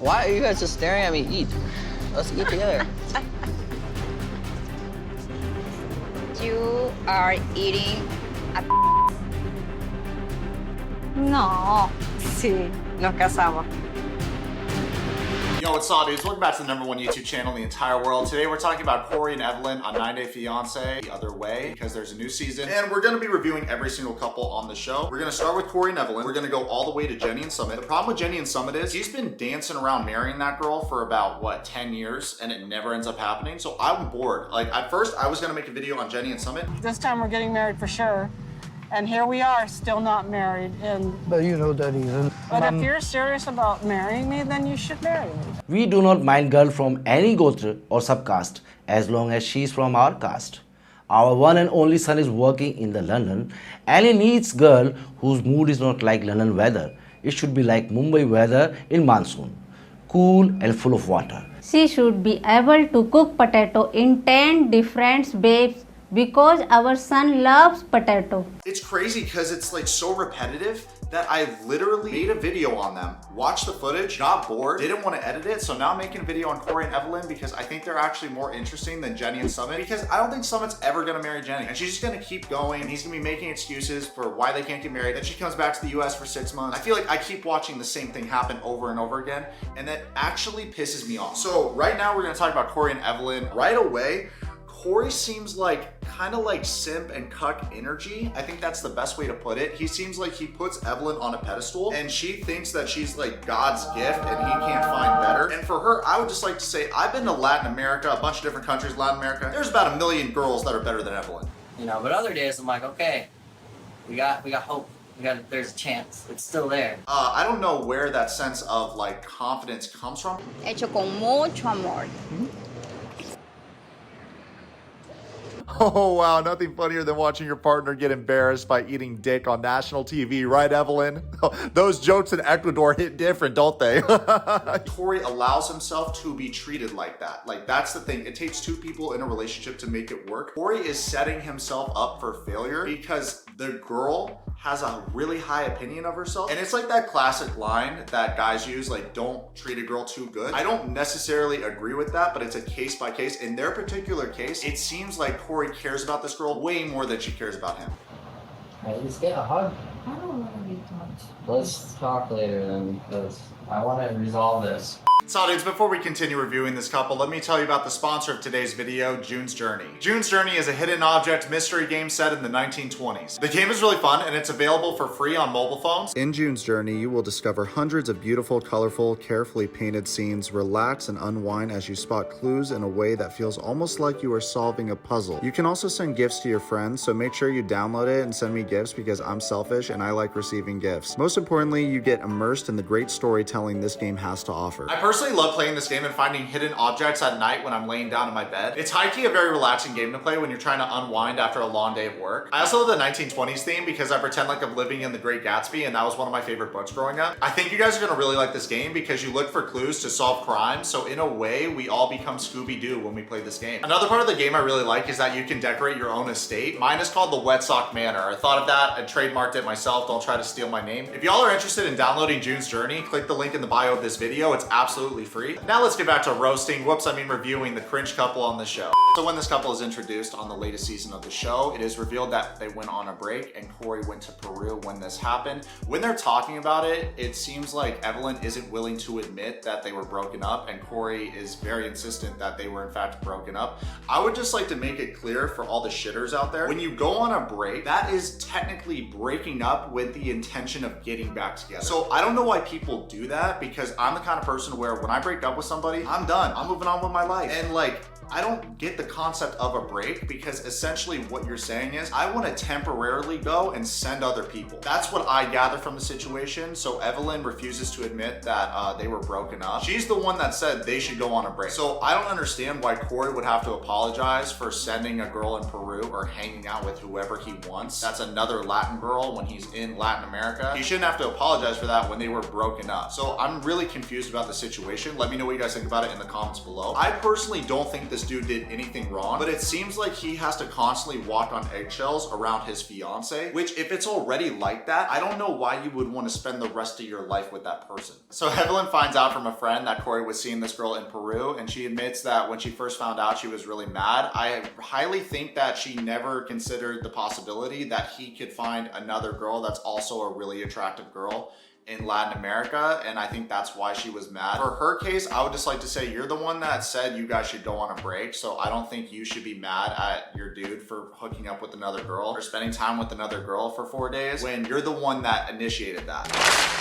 Why are you guys just staring at me eat? Let's eat together. You are eating a... No. Sí, nos casamos. Yo, what's up, dudes? Welcome back to the #1 YouTube channel in the entire world. Today we're talking about Corey and Evelin on 9 Day Fiancé the other way because there's a new season and we're gonna be reviewing every single couple on the show. We're gonna start with Corey and Evelin. We're gonna go all the way to Jenny and Summit. The problem with Jenny and Summit is he's been dancing around marrying that girl for about, what, 10 years and it never ends up happening. So I'm bored. Like, at first I was gonna make a video on Jenny and Summit. This time we're getting married for sure. And here we are, still not married. But you know the reason. But if you're serious about marrying me, then you should marry me. We do not mind girl from any gotra or subcaste as long as she is from our caste. Our one and only son is working in the London and he needs girl whose mood is not like London weather. It should be like Mumbai weather in monsoon. Cool and full of water. She should be able to cook potato in 10 different ways because our son loves potato. It's crazy because it's like so repetitive that I literally made a video on them, watched the footage, got bored, didn't want to edit it, so now I'm making a video on Corey and Evelin because I think they're actually more interesting than Jenny and Summit because I don't think Summit's ever gonna marry Jenny and she's just gonna keep going and he's gonna be making excuses for why they can't get married. Then she comes back to the US for 6 months. I feel like I keep watching the same thing happen over and over again and that actually pisses me off. So right now we're gonna talk about Corey and Evelin. Right away, Corey seems like kind of like simp and cuck energy. I think that's the best way to put it. He seems like he puts Evelin on a pedestal and she thinks that she's like God's gift and he can't find better. And for her, I would just like to say, I've been to Latin America, a bunch of different countries, Latin America. There's about 1 million girls that are better than Evelin. You know, but other days I'm like, okay, we got hope. There's a chance. It's still there. I don't know where that sense of like confidence comes from. Hecho con mucho amor. Oh wow, nothing funnier than watching your partner get embarrassed by eating dick on national TV, right, Evelin? Those jokes in Ecuador hit different, don't they? Corey allows himself to be treated like that. Like, that's the thing. It takes two people in a relationship to make it work. Corey is setting himself up for failure because the girl has a really high opinion of herself. And it's like that classic line that guys use, like, don't treat a girl too good. I don't necessarily agree with that, but it's a case by case. In their particular case, it seems like Corey cares about this girl way more than she cares about him. Hey, let's get a hug. I don't want to be touched. Let's talk later then because I want to resolve this. So dudes, before we continue reviewing this couple, let me tell you about the sponsor of today's video, June's Journey. June's Journey is a hidden object mystery game set in the 1920s. The game is really fun and it's available for free on mobile phones. In June's Journey, you will discover hundreds of beautiful, colorful, carefully painted scenes, relax and unwind as you spot clues in a way that feels almost like you are solving a puzzle. You can also send gifts to your friends, so make sure you download it and send me gifts because I'm selfish and I like receiving gifts. Most importantly, you get immersed in the great storytelling this game has to offer. I personally love playing this game and finding hidden objects at night when I'm laying down in my bed. It's high-key a very relaxing game to play when you're trying to unwind after a long day of work. I also love the 1920s theme because I pretend like I'm living in The Great Gatsby and that was one of my favorite books growing up. I think you guys are gonna really like this game because you look for clues to solve crimes, so in a way, we all become Scooby-Doo when we play this game. Another part of the game I really like is that you can decorate your own estate. Mine is called the Yourwetsock Manor. I thought of that, I trademarked it myself, don't try to steal my name. If y'all are interested in downloading June's Journey, click the link in the bio of this video, it's absolutely free. Now let's get back to roasting, reviewing the cringe couple on the show. So when this couple is introduced on the latest season of the show, it is revealed that they went on a break and Corey went to Peru when this happened. When they're talking about it, it seems like Evelin isn't willing to admit that they were broken up and Corey is very insistent that they were in fact broken up. I would just like to make it clear for all the shitters out there, when you go on a break, that is technically breaking up with the intention of getting back together. So I don't know why people do that because I'm the kind of person where when I break up with somebody, I'm done. I'm moving on with my life. And like, I don't get the concept of a break because essentially what you're saying is I want to temporarily go and send other people. That's what I gather from the situation. So Evelin refuses to admit that they were broken up. She's the one that said they should go on a break. So I don't understand why Corey would have to apologize for sending a girl in Peru or hanging out with whoever he wants. That's another Latin girl when he's in Latin America. He shouldn't have to apologize for that when they were broken up. So I'm really confused about the situation. Let me know what you guys think about it in the comments below. I personally don't think this this dude did anything wrong, but it seems like he has to constantly walk on eggshells around his fiance, which if it's already like that, I don't know why you would want to spend the rest of your life with that person. So Evelin finds out from a friend that Corey was seeing this girl in Peru, and she admits that when she first found out, she was really mad. I highly think that she never considered the possibility that he could find another girl that's also a really attractive girl in Latin America, and I think that's why she was mad. For her case, I would just like to say you're the one that said you guys should go on a break, so I don't think you should be mad at your dude for hooking up with another girl or spending time with another girl for 4 days when you're the one that initiated that.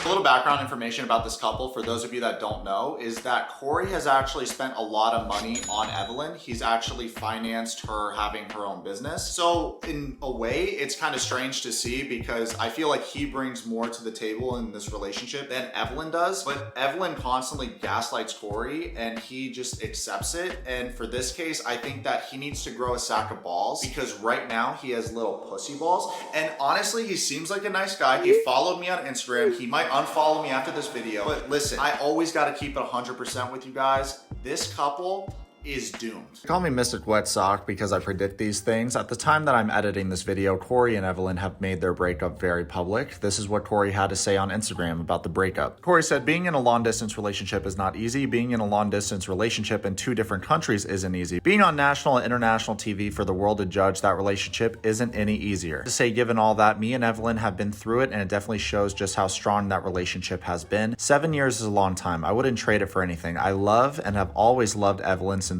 A little background information about this couple, for those of you that don't know, is that Corey has actually spent a lot of money on Evelin. He's actually financed her having her own business. So in a way, it's kind of strange to see because I feel like he brings more to the table in this relationship than Evelin does, but Evelin constantly gaslights Corey and he just accepts it. And for this case, I think that he needs to grow a sack of balls because right now he has little pussy balls. And honestly, he seems like a nice guy. He followed me on Instagram. He might unfollow me after this video, but listen, I always got to keep it 100% with you guys. This couple is doomed. Call me Mr. Yourwetsock because I predict these things. At the time that I'm editing this video, Corey and Evelin have made their breakup very public. This is what Corey had to say on Instagram about the breakup. Corey said, being in a long distance relationship is not easy. Being in a long distance relationship in 2 different countries isn't easy. Being on national and international TV for the world to judge that relationship isn't any easier. To say, given all that, me and Evelin have been through it and it definitely shows just how strong that relationship has been. 7 years is a long time. I wouldn't trade it for anything. I love and have always loved Evelin sincerely.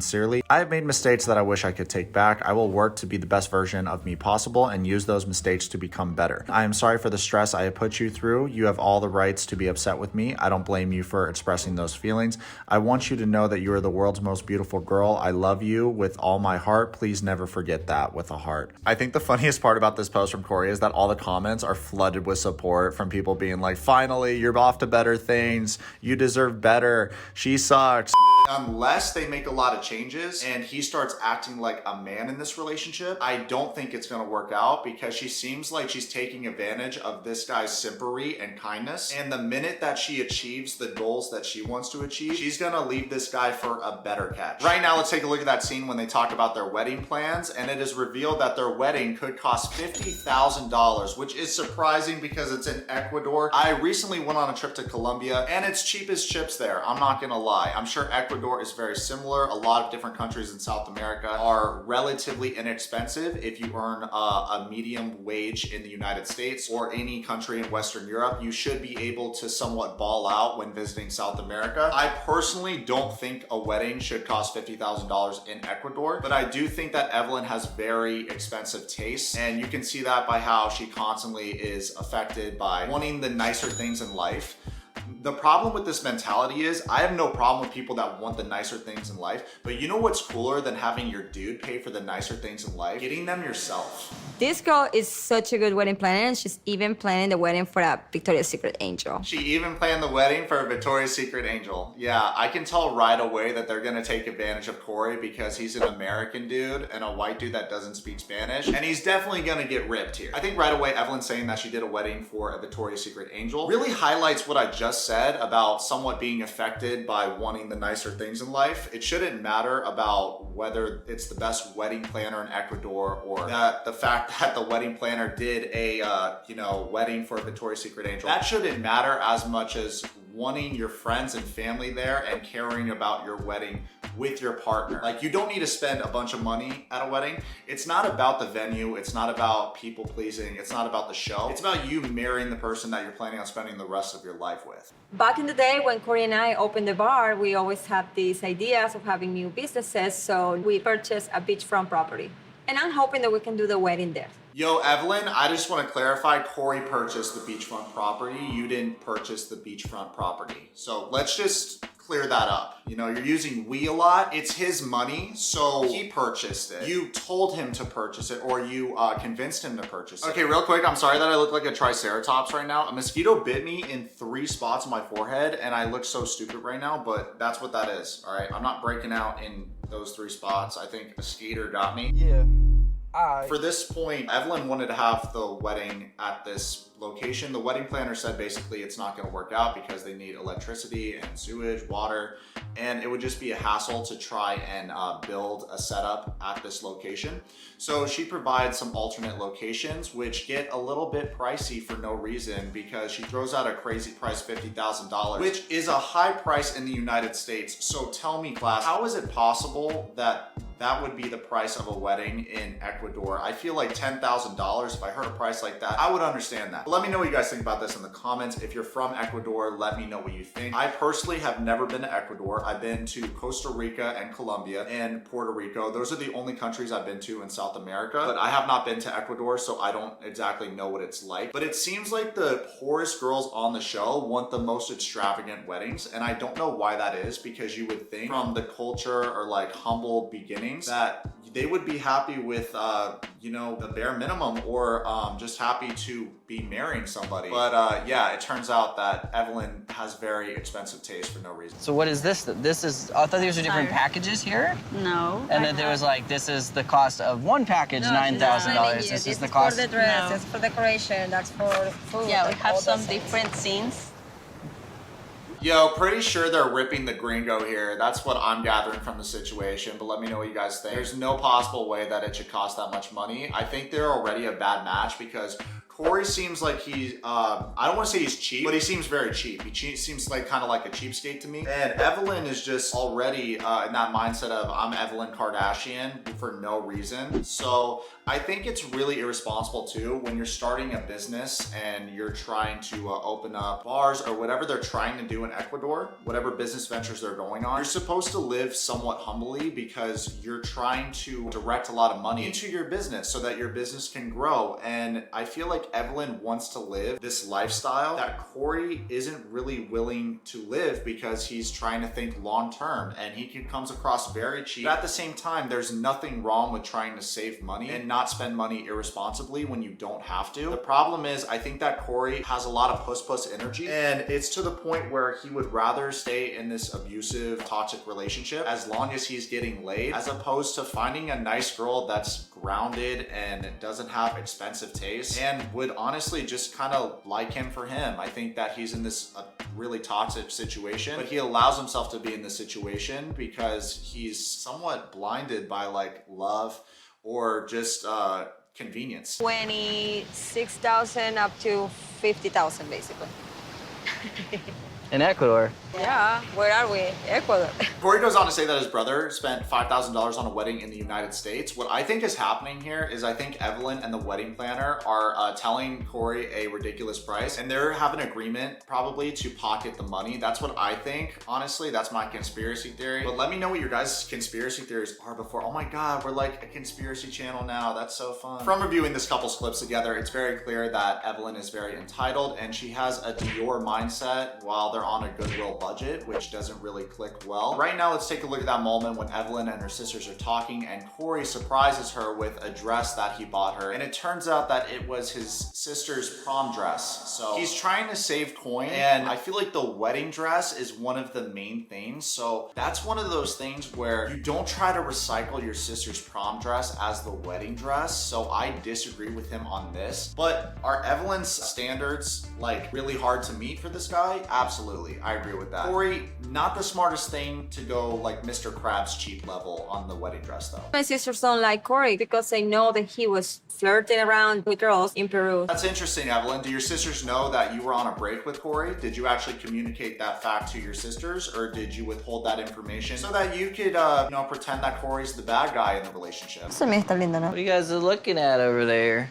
I have made mistakes that I wish I could take back. I will work to be the best version of me possible and use those mistakes to become better. I am sorry for the stress I have put you through. You have all the rights to be upset with me. I don't blame you for expressing those feelings. I want you to know that you are the world's most beautiful girl. I love you with all my heart. Please never forget that with a heart. I think the funniest part about this post from Corey is that all the comments are flooded with support from people being like, finally, you're off to better things. You deserve better. She sucks. Unless they make a lot of changes and he starts acting like a man in this relationship, I don't think it's going to work out because she seems like she's taking advantage of this guy's simpery and kindness. And the minute that she achieves the goals that she wants to achieve, she's going to leave this guy for a better catch. Right now, let's take a look at that scene when they talk about their wedding plans, and it is revealed that their wedding could cost $50,000, which is surprising because it's in Ecuador. I recently went on a trip to Colombia and it's cheap as chips there. I'm not going to lie. I'm sure Ecuador is very similar. A lot of different countries in South America are relatively inexpensive if you earn a medium wage in the United States or any country in Western Europe. You should be able to somewhat ball out when visiting South America. I personally don't think a wedding should cost $50,000 in Ecuador, but I do think that Evelin has very expensive tastes, and you can see that by how she constantly is affected by wanting the nicer things in life. The problem with this mentality is I have no problem with people that want the nicer things in life, but you know what's cooler than having your dude pay for the nicer things in life? Getting them yourself. This girl is such a good wedding planner, and she's even planning the wedding for a Victoria's Secret angel. She even planned the wedding for a Victoria's Secret angel. Yeah, I can tell right away that they're gonna take advantage of Corey because he's an American dude and a white dude that doesn't speak Spanish, and he's definitely gonna get ripped here. I think right away Evelin saying that she did a wedding for a Victoria's Secret angel really highlights what I just said about somewhat being affected by wanting the nicer things in life. It shouldn't matter about whether it's the best wedding planner in Ecuador or that the fact that the wedding planner did a wedding for a Victoria's Secret angel. That shouldn't matter as much as wanting your friends and family there and caring about your wedding with your partner. Like, you don't need to spend a bunch of money at a wedding. It's not about the venue. It's not about people pleasing. It's not about the show. It's about you marrying the person that you're planning on spending the rest of your life with. Back in the day when Corey and I opened the bar, we always had these ideas of having new businesses, so we purchased a beachfront property. And I'm hoping that we can do the wedding there. Yo, Evelin, I just want to clarify, Corey purchased the beachfront property. You didn't purchase the beachfront property. So let's just clear that up. You know, you're using we a lot. It's his money, so he purchased it. You told him to purchase it, or you convinced him to purchase it. Okay, real quick, I'm sorry that I look like a triceratops right now. A mosquito bit me in 3 spots on my forehead, and I look so stupid right now, but that's what that is, all right? I'm not breaking out in those 3 spots. I think a skater got me. Yeah. For this point, Evelin wanted to have the wedding at this location. The wedding planner said basically it's not going to work out because they need electricity and sewage, water, and it would just be a hassle to try and build a setup at this location. So she provides some alternate locations, which get a little bit pricey for no reason because she throws out a crazy price, $50,000, which is a high price in the United States. So tell me, class, how is it possible that that would be the price of a wedding in Ecuador? I feel like $10,000, if I heard a price like that, I would understand that. But let me know what you guys think about this in the comments. If you're from Ecuador, let me know what you think. I personally have never been to Ecuador. I've been to Costa Rica and Colombia and Puerto Rico. Those are the only countries I've been to in South America, but I have not been to Ecuador, so I don't exactly know what it's like. But it seems like the poorest girls on the show want the most extravagant weddings, and I don't know why that is, because you would think from the culture or like humble beginnings that they would be happy with, you know, the bare minimum, or just happy to be marrying somebody. But yeah, it turns out that Evelin has very expensive taste for no reason. So what is this? This is, I thought these were different packages here? No. And then there was like, this is the cost of one package, $9,000. This is the cost. For the dress, it's for decoration, that's for food. Yeah, we like have all some those things. different scenes. Yo, pretty sure they're ripping the gringo here. That's what I'm gathering from the situation, but let me know what you guys think. There's no possible way that it should cost that much money. I think they're already a bad match because Corey seems like he's, I don't want to say he's cheap, but he seems very cheap. He seems like kind of like a cheapskate to me. And Evelin is just already in that mindset of I'm Evelyn Kardashian for no reason. So I think it's really irresponsible too when you're starting a business and you're trying to open up bars or whatever they're trying to do in Ecuador, whatever business ventures they're going on. You're supposed to live somewhat humbly because you're trying to direct a lot of money into your business so that your business can grow. And I feel like Evelin wants to live this lifestyle that Corey isn't really willing to live because he's trying to think long term, and he comes across very cheap. But at the same time, there's nothing wrong with trying to save money and not spend money irresponsibly when you don't have to. The problem is, I think that Corey has a lot of puss energy, and it's to the point where he would rather stay in this abusive, toxic relationship as long as he's getting laid, as opposed to finding a nice girl that's grounded and doesn't have expensive taste and would honestly just kind of like him for him. I think that he's in this really toxic situation, but he allows himself to be in this situation because he's somewhat blinded by like love or just convenience. 26,000 up to 50,000 basically. In Ecuador. Yeah, where are we? Ecuador. Corey goes on to say that his brother spent $5,000 on a wedding in the United States. What I think is happening here is I think Evelin and the wedding planner are telling Corey a ridiculous price, and they're having an agreement probably to pocket the money. That's what I think. Honestly, that's my conspiracy theory. But let me know what your guys' conspiracy theories are before. Oh my God, we're like a conspiracy channel now. That's so fun. From reviewing this couple's clips together, it's very clear that Evelin is very entitled and she has a Dior mindset while they're on a Goodwill budget, which doesn't really click well. Right now, let's take a look at that moment when Evelin and her sisters are talking and Corey surprises her with a dress that he bought her. And it turns out that it was his sister's prom dress. So he's trying to save coin, and I feel like the wedding dress is one of the main things. So that's one of those things where you don't try to recycle your sister's prom dress as the wedding dress. So I disagree with him on this. But are Evelin's standards like really hard to meet for this guy? Absolutely, I agree with that. Corey, not the smartest thing to go like Mr. Krabs cheap level on the wedding dress though. My sisters don't like Corey because they know that he was flirting around with girls in Peru. That's interesting, Evelin. Do your sisters know that you were on a break with Corey? Did you actually communicate that fact to your sisters, or did you withhold that information so that you could, you know, pretend that Corey's the bad guy in the relationship? What are you guys looking at over there?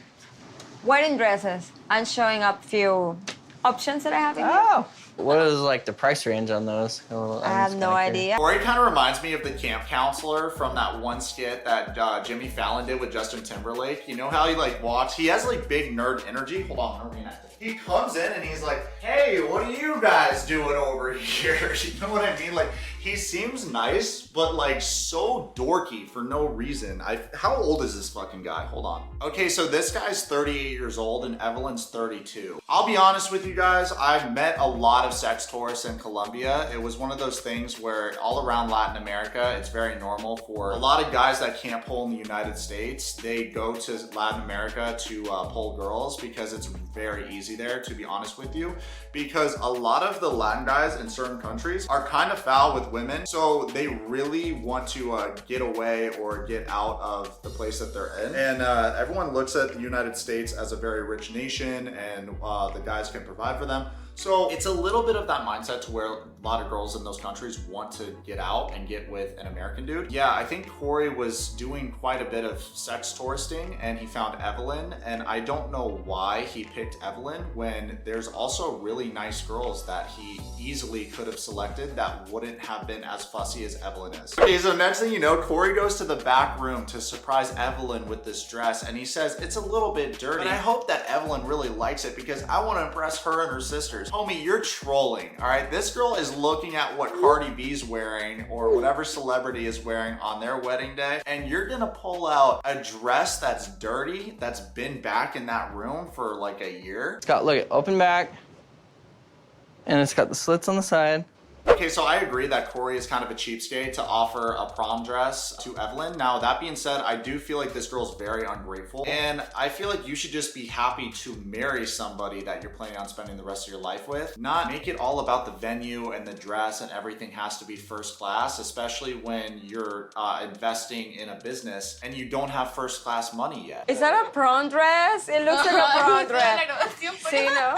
Wedding dresses. I'm showing up few options that I have in here. Oh! What is like the price range on those? I have no idea. Corey kind of reminds me of the camp counselor from that one skit that Jimmy Fallon did with Justin Timberlake. You know how he like walks? He has like big nerd energy. Hold on, I'm reenact it. He comes in and he's like, hey, what are you guys doing over here? You know what I mean? Like, he seems nice, but like so dorky for no reason. How old is this fucking guy? Hold on. Okay, so this guy's 38 years old and Evelin's 32. I'll be honest with you guys, I've met a lot of sex tourists in Colombia. It was one of those things where all around Latin America, it's very normal for a lot of guys that can't pull in the United States. They go to Latin America to pull girls because it's very easy there, to be honest with you. Because a lot of the Latin guys in certain countries are kind of foul with women. So they really want to get away or get out of the place that they're in. And everyone looks at the United States as a very rich nation and the guys can provide for them. So it's a little bit of that mindset to where a lot of girls in those countries want to get out and get with an American dude. Yeah, I think Corey was doing quite a bit of sex touristing and he found Evelin, and I don't know why he picked Evelin when there's also really nice girls that he easily could have selected that wouldn't have been as fussy as Evelin is. Okay, so next thing you know, Corey goes to the back room to surprise Evelin with this dress and he says it's a little bit dirty, but I hope that Evelin really likes it because I want to impress her and her sisters. Homie, you're trolling, all right? This girl is looking at what Cardi B's wearing or whatever celebrity is wearing on their wedding day, and you're gonna pull out a dress that's dirty, that's been back in that room for like a year. It's got, look, open back, and it's got the slits on the side. Okay, so I agree that Corey is kind of a cheapskate to offer a prom dress to Evelin. Now, that being said, I do feel like this girl's very ungrateful, and I feel like you should just be happy to marry somebody that you're planning on spending the rest of your life with. Not make it all about the venue and the dress and everything has to be first class, especially when you're investing in a business and you don't have first class money yet. Is that a prom dress? It looks like a prom dress. See, no?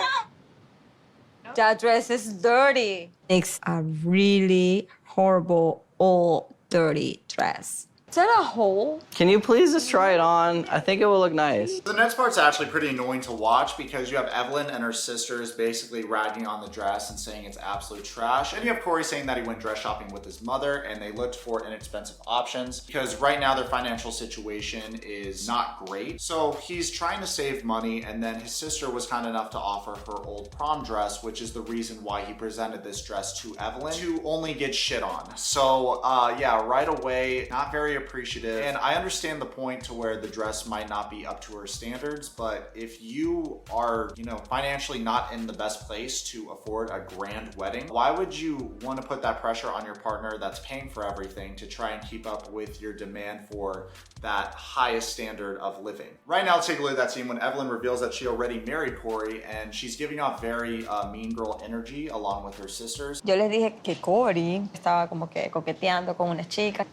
That dress is dirty. It's a really horrible, old, dirty dress. Is that a hole? Can you please just try it on? I think it will look nice. The next part's actually pretty annoying to watch because you have Evelin and her sisters basically ragging on the dress and saying it's absolute trash. And you have Corey saying that he went dress shopping with his mother and they looked for inexpensive options because right now their financial situation is not great. So he's trying to save money, and then his sister was kind enough to offer her old prom dress, which is the reason why he presented this dress to Evelin, to only get shit on. So yeah, right away, not very appreciative. And I understand the point to where the dress might not be up to her standards, but if you are, you know, financially not in the best place to afford a grand wedding, why would you want to put that pressure on your partner that's paying for everything to try and keep up with your demand for that highest standard of living? Right now, let's take a look at that scene when Evelin reveals that she already married Corey and she's giving off very mean girl energy along with her sisters. Yo les dije que Corey estaba como que coqueteando con una chica.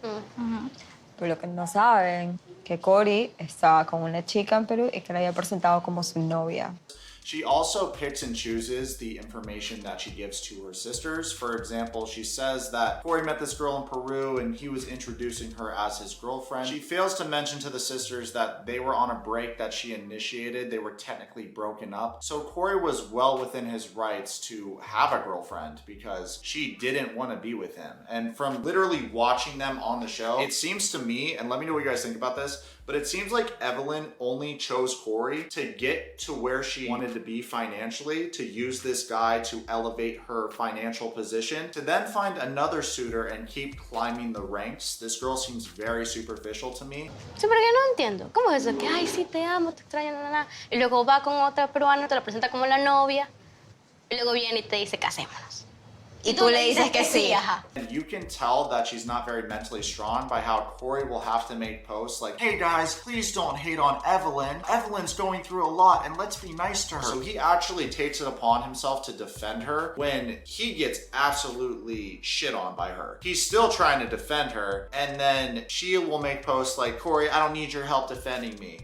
Pero lo que no saben, que Corey estaba con una chica en Perú y que la había presentado como su novia. She also picks and chooses the information that she gives to her sisters. For example, she says that Corey met this girl in Peru and he was introducing her as his girlfriend. She fails to mention to the sisters that they were on a break that she initiated. They were technically broken up. So Corey was well within his rights to have a girlfriend because she didn't want to be with him. And from literally watching them on the show, it seems to me, and let me know what you guys think about this, but it seems like Evelin only chose Corey to get to where she wanted to be financially, to use this guy to elevate her financial position, to then find another suitor and keep climbing the ranks. This girl seems very superficial to me. Sí, pero yo no entiendo. ¿Cómo es eso? Que, ay, sí, te amo, te extraño, y luego va con otra peruana, te la presenta como la novia, y luego viene y te dice, casémonos. Y tú le dices que sí. And you can tell that she's not very mentally strong by how Corey will have to make posts like, hey guys, please don't hate on Evelin. Evelin's going through a lot and let's be nice to her. So he actually takes it upon himself to defend her when he gets absolutely shit on by her. He's still trying to defend her, and then she will make posts like, Corey, I don't need your help defending me.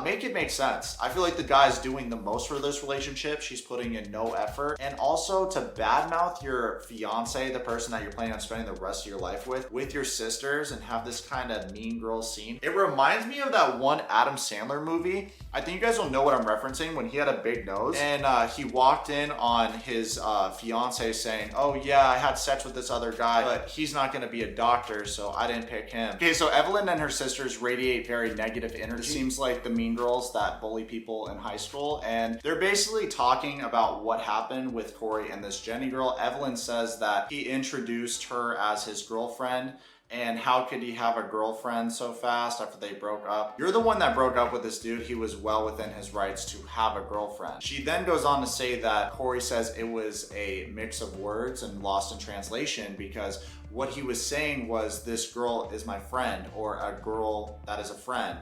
Make it make sense. I feel like the guy's doing the most for this relationship. She's putting in no effort. And also to badmouth your fiance, the person that you're planning on spending the rest of your life with your sisters, and have this kind of mean girl scene. It reminds me of that one Adam Sandler movie. I think you guys will know what I'm referencing, when he had a big nose and he walked in on his fiance saying, oh yeah, I had sex with this other guy, but he's not gonna be a doctor, so I didn't pick him. Okay, so Evelin and her sisters radiate very negative energy. It seems like the mean girls that bully people in high school, and they're basically talking about what happened with Corey and this Jenny girl. Evelin says says that he introduced her as his girlfriend. And how could he have a girlfriend so fast after they broke up? You're the one that broke up with this dude. He was well within his rights to have a girlfriend. She then goes on to say that Corey says it was a mix of words and lost in translation, because what he was saying was, this girl is my friend, or a girl that is a friend.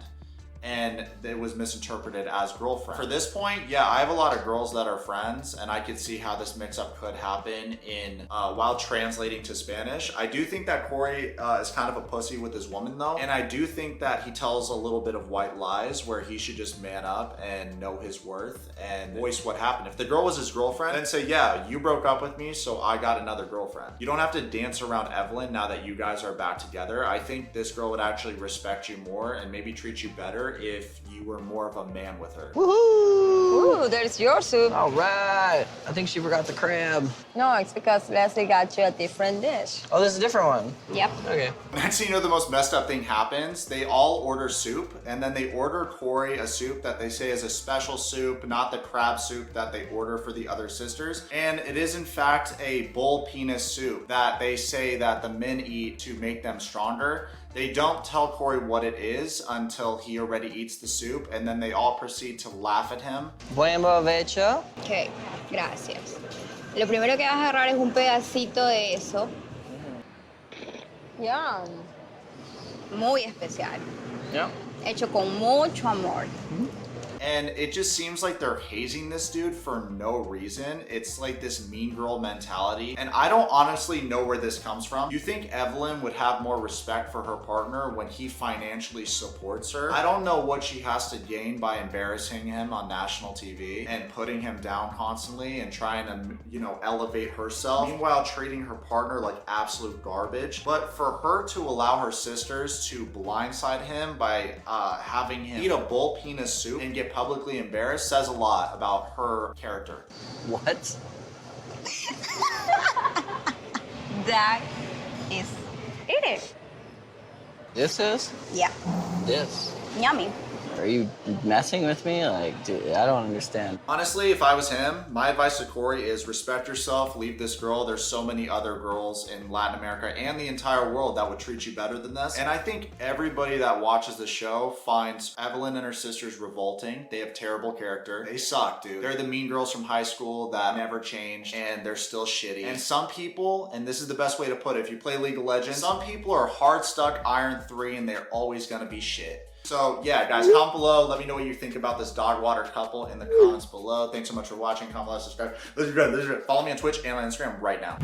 And it was misinterpreted as girlfriend. For this point, yeah, I have a lot of girls that are friends, and I could see how this mix-up could happen in while translating to Spanish. I do think that Corey is kind of a pussy with his woman though, and I do think that he tells a little bit of white lies where he should just man up and know his worth and voice what happened. If the girl was his girlfriend, then say, yeah, you broke up with me, so I got another girlfriend. You don't have to dance around Evelin now that you guys are back together. I think this girl would actually respect you more and maybe treat you better if you were more of a man with her. Ooh, there's your soup. All right. I think she forgot the crab. No, it's because Leslie got you a different dish. Oh, this is a different one. Yep. Okay. Next thing you know, the most messed up thing happens. They all order soup, and then they order Corey a soup that they say is a special soup, not the crab soup that they order for the other sisters. And it is in fact a bull penis soup that they say that the men eat to make them stronger. They don't tell Corey what it is until he already eats the soup, and then they all proceed to laugh at him. Buen provecho. Ok, gracias. Lo primero que vas a agarrar es un pedacito de eso. Yum. Muy especial. Yeah. Hecho con mucho amor. And it just seems like they're hazing this dude for no reason. It's like this mean girl mentality. And I don't honestly know where this comes from. You think Evelin would have more respect for her partner when he financially supports her? I don't know what she has to gain by embarrassing him on national TV and putting him down constantly and trying to, you know, elevate herself. Meanwhile, treating her partner like absolute garbage. But for her to allow her sisters to blindside him by having him eat a bull penis soup and get publicly embarrassed says a lot about her character. What? That is it. This is? Yeah. This. Yummy. Are you messing with me? Like, dude, I don't understand. Honestly, if I was him, my advice to Corey is respect yourself, leave this girl. There's so many other girls in Latin America and the entire world that would treat you better than this. And I think everybody that watches the show finds Evelin and her sisters revolting. They have terrible character. They suck, dude. They're the mean girls from high school that never changed, and they're still shitty. And some people, and this is the best way to put it, if you play League of Legends, some people are hard stuck Iron 3 and they're always gonna be shit. So yeah, guys, comment below. Let me know what you think about this dog water couple in the comments below. Thanks so much for watching. Comment below, subscribe. Follow me on Twitch and on Instagram right now.